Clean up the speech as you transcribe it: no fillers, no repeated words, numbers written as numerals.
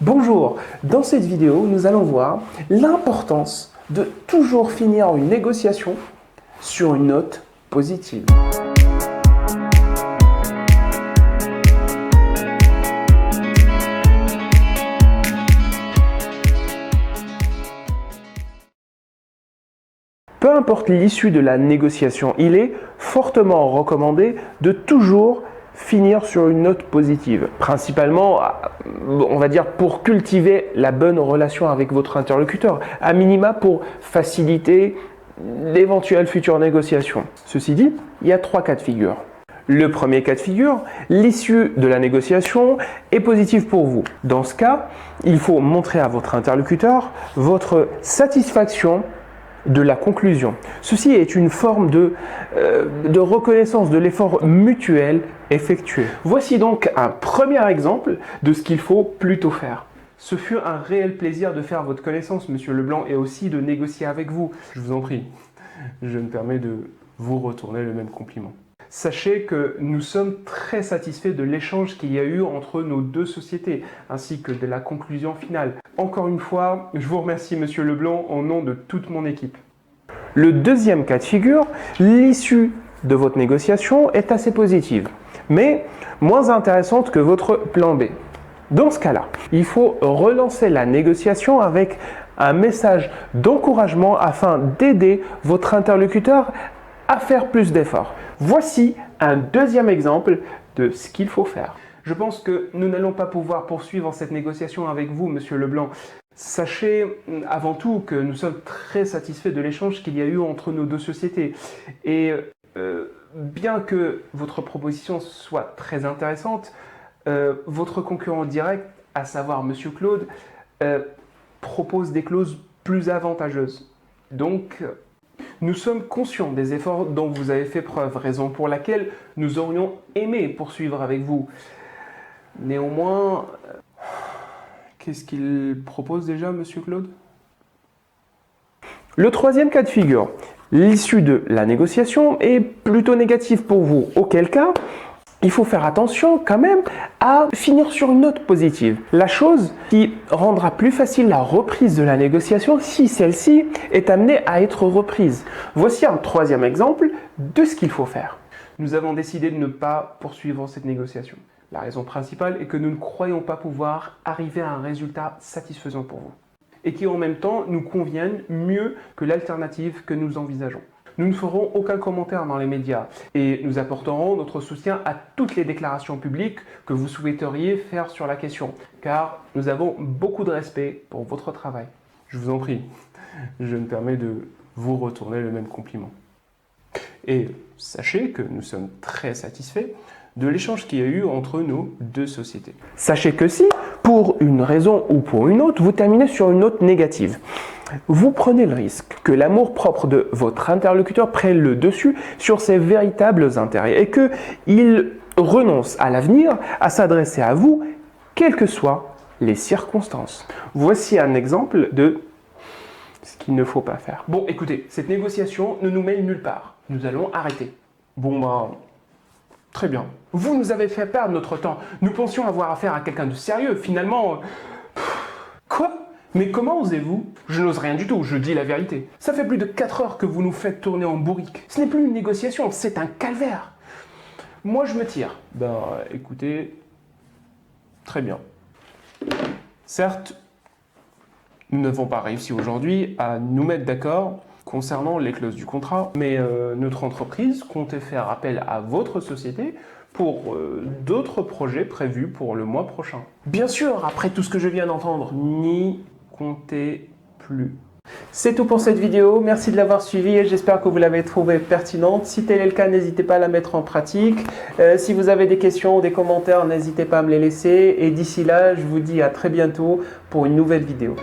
Bonjour, dans cette vidéo, nous allons voir l'importance de toujours finir une négociation sur une note positive. Peu importe l'issue de la négociation, il est fortement recommandé de toujours finir sur une note positive. Principalement, on va dire pour cultiver la bonne relation avec votre interlocuteur, à minima pour faciliter l'éventuelle future négociation. Ceci dit, il y a 3 cas de figure. Le premier cas de figure, l'issue de la négociation est positive pour vous. Dans ce cas, il faut montrer à votre interlocuteur votre satisfaction de la conclusion. Ceci est une forme de reconnaissance de l'effort mutuel effectué. Voici donc un premier exemple de ce qu'il faut plutôt faire. Ce fut un réel plaisir de faire votre connaissance, Monsieur Leblanc, et aussi de négocier avec vous. Je vous en prie, je me permets de vous retourner le même compliment. Sachez que nous sommes très satisfaits de l'échange qu'il y a eu entre nos deux sociétés, ainsi que de la conclusion finale. Encore une fois, je vous remercie Monsieur Leblanc en nom de toute mon équipe. Le deuxième cas de figure, l'issue de votre négociation est assez positive, mais moins intéressante que votre plan B. Dans ce cas-là, il faut relancer la négociation avec un message d'encouragement afin d'aider votre interlocuteur à faire plus d'efforts. Voici un deuxième exemple de ce qu'il faut faire. Je pense que nous n'allons pas pouvoir poursuivre cette négociation avec vous, Monsieur Leblanc. Sachez avant tout que nous sommes très satisfaits de l'échange qu'il y a eu entre nos deux sociétés. Et bien que votre proposition soit très intéressante, votre concurrent direct, à savoir Monsieur Claude, propose des clauses plus avantageuses. Donc, nous sommes conscients des efforts dont vous avez fait preuve, raison pour laquelle nous aurions aimé poursuivre avec vous. Néanmoins, qu'est-ce qu'il propose déjà, Monsieur Claude? Le troisième cas de figure, l'issue de la négociation est plutôt négative pour vous, auquel cas, il faut faire attention quand même à finir sur une note positive. La chose qui rendra plus facile la reprise de la négociation si celle-ci est amenée à être reprise. Voici un troisième exemple de ce qu'il faut faire. Nous avons décidé de ne pas poursuivre cette négociation. La raison principale est que nous ne croyons pas pouvoir arriver à un résultat satisfaisant pour vous et qui en même temps nous convienne mieux que l'alternative que nous envisageons. Nous ne ferons aucun commentaire dans les médias et nous apporterons notre soutien à toutes les déclarations publiques que vous souhaiteriez faire sur la question, car nous avons beaucoup de respect pour votre travail. Je vous en prie, je me permets de vous retourner le même compliment. Et sachez que nous sommes très satisfaits de l'échange qu'il y a eu entre nos deux sociétés. Sachez que si, pour une raison ou pour une autre, vous terminez sur une note négative, vous prenez le risque que l'amour-propre de votre interlocuteur prenne le dessus sur ses véritables intérêts et qu'il renonce à l'avenir à s'adresser à vous, quelles que soient les circonstances. Voici un exemple de ce qu'il ne faut pas faire. Bon, écoutez, cette négociation ne nous mène nulle part. Nous allons arrêter. Bon, très bien. Vous nous avez fait perdre notre temps. Nous pensions avoir affaire à quelqu'un de sérieux. Finalement... Quoi ? Mais comment osez-vous? Je n'ose rien du tout, je dis la vérité. Ça fait plus de 4 heures que vous nous faites tourner en bourrique. Ce n'est plus une négociation, c'est un calvaire. Moi, je me tire. Écoutez, très bien. Certes, nous n'avons pas réussi aujourd'hui à nous mettre d'accord concernant les clauses du contrat, mais notre entreprise comptait faire appel à votre société pour d'autres projets prévus pour le mois prochain. Bien sûr, après tout ce que je viens d'entendre, n'y comptez plus. C'est tout pour cette vidéo, merci de l'avoir suivi et j'espère que vous l'avez trouvée pertinente. Si tel est le cas, n'hésitez pas à la mettre en pratique. Si vous avez des questions ou des commentaires, n'hésitez pas à me les laisser. Et d'ici là, je vous dis à très bientôt pour une nouvelle vidéo.